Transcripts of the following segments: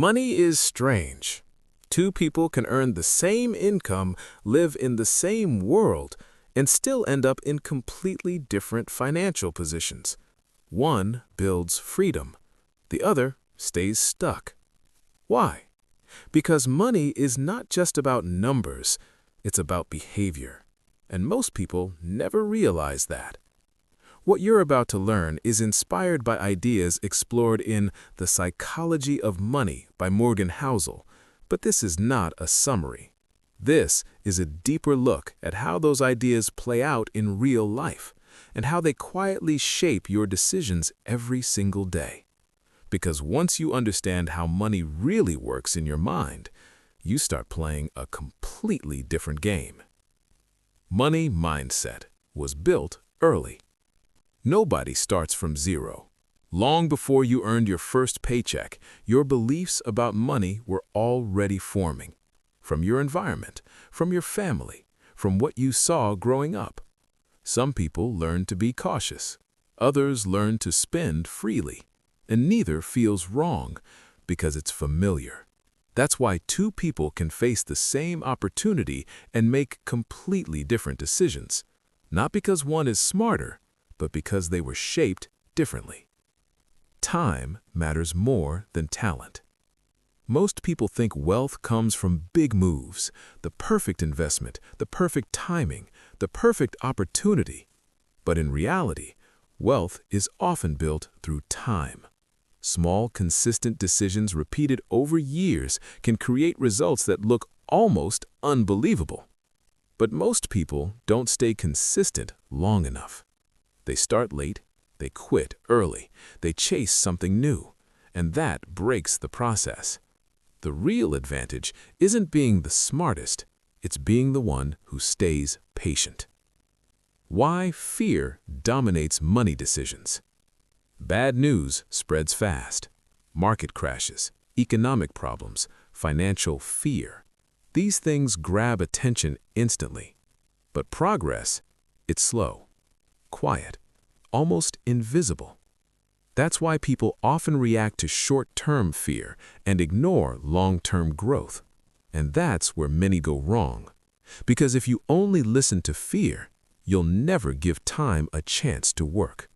Money is strange. Two people can earn the same income, live in the same world, and still end up in completely different financial positions. One builds freedom. The other stays stuck. Why? Because money is not just about numbers, it's about behavior. And most people never realize that. What you're about to learn is inspired by ideas explored in The Psychology of Money by Morgan Housel, but this is not a summary. This is a deeper look at how those ideas play out in real life and how they quietly shape your decisions every single day. Because once you understand how money really works in your mind, you start playing a completely different game. Money mindset was built early. Nobody starts from zero. Long before you earned your first paycheck, your beliefs about money were already forming. From your environment, from your family, from what you saw growing up. Some people learn to be cautious. Others learn to spend freely. And neither feels wrong because it's familiar. That's why two people can face the same opportunity and make completely different decisions. Not because one is smarter, but because they were shaped differently. Time matters more than talent. Most people think wealth comes from big moves, the perfect investment, the perfect timing, the perfect opportunity. But in reality, wealth is often built through time. Small, consistent decisions repeated over years can create results that look almost unbelievable. But most people don't stay consistent long enough. They start late, they quit early, they chase something new, and that breaks the process. The real advantage isn't being the smartest, it's being the one who stays patient. Why fear dominates money decisions. Bad news spreads fast. Market crashes, economic problems, financial fear. These things grab attention instantly. But progress, it's slow, quiet, almost invisible. That's why people often react to short-term fear and ignore long-term growth. And that's where many go wrong. Because if you only listen to fear, you'll never give time a chance to work.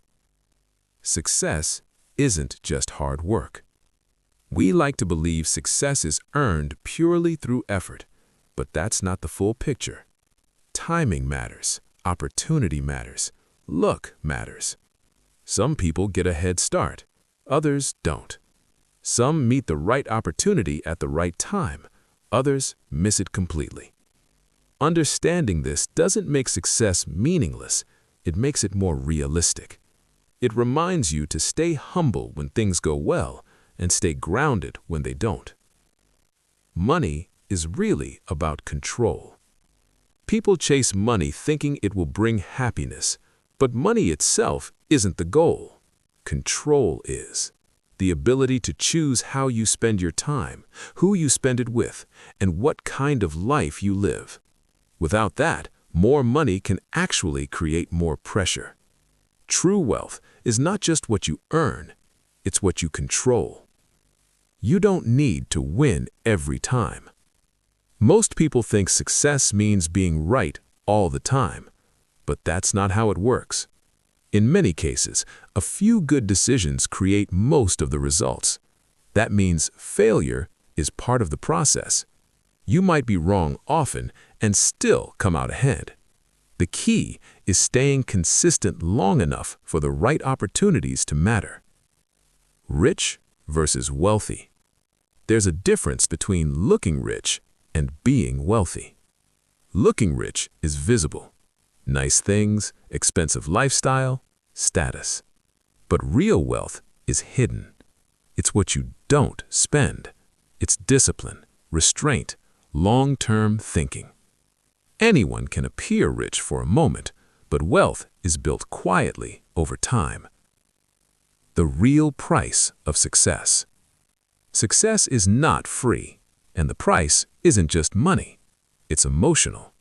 Success isn't just hard work. We like to believe success is earned purely through effort, but that's not the full picture. Timing matters, opportunity matters, luck matters. Some people get a head start, others don't. Some meet the right opportunity at the right time, others miss it completely. Understanding this doesn't make success meaningless, it makes it more realistic. It reminds you to stay humble when things go well and stay grounded when they don't. Money is really about control. People chase money thinking it will bring happiness, but money itself isn't the goal. Control is. The ability to choose how you spend your time, who you spend it with, and what kind of life you live. Without that, more money can actually create more pressure. True wealth is not just what you earn, it's what you control. You don't need to win every time. Most people think success means being right all the time, but that's not how it works. In many cases, a few good decisions create most of the results. That means failure is part of the process. You might be wrong often and still come out ahead. The key is staying consistent long enough for the right opportunities to matter. Rich versus wealthy. There's a difference between looking rich and being wealthy. Looking rich is visible. Nice things, expensive lifestyle, status. But real wealth is hidden. It's what you don't spend. It's discipline, restraint, long-term thinking. Anyone can appear rich for a moment, but wealth is built quietly over time. The real price of success. Success is not free, and the price isn't just money. It's emotional.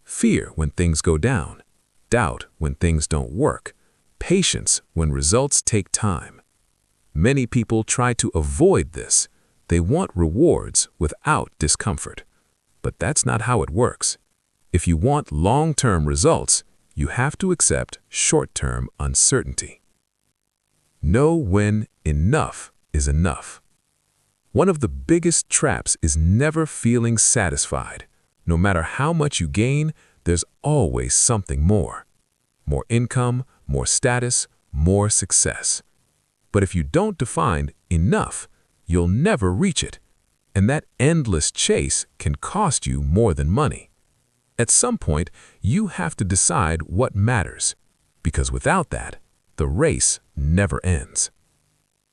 Fear when things go down, doubt when things don't work, patience when results take time. Many people try to avoid this, They want rewards without discomfort. But that's not how it works. If you want long-term results, you have to accept short-term uncertainty. Know when enough is enough. One of the biggest traps is never feeling satisfied. No matter how much you gain, there's always something more. More income, more status, more success. But if you don't define enough, you'll never reach it. And that endless chase can cost you more than money. At some point, you have to decide what matters, because without that, the race never ends.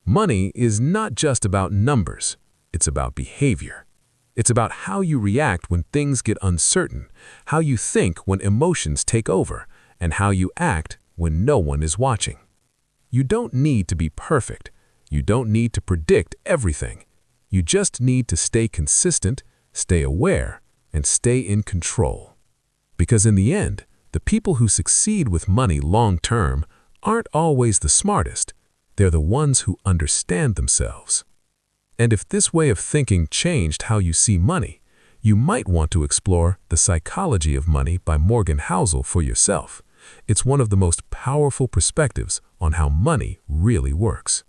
Money is not just about numbers, it's about behavior. It's about how you react when things get uncertain, how you think when emotions take over, and how you act when no one is watching. You don't need to be perfect. You don't need to predict everything. You just need to stay consistent, stay aware, and stay in control. Because in the end, the people who succeed with money long-term aren't always the smartest. They're the ones who understand themselves. And if this way of thinking changed how you see money, you might want to explore The Psychology of Money by Morgan Housel for yourself. It's one of the most powerful perspectives on how money really works.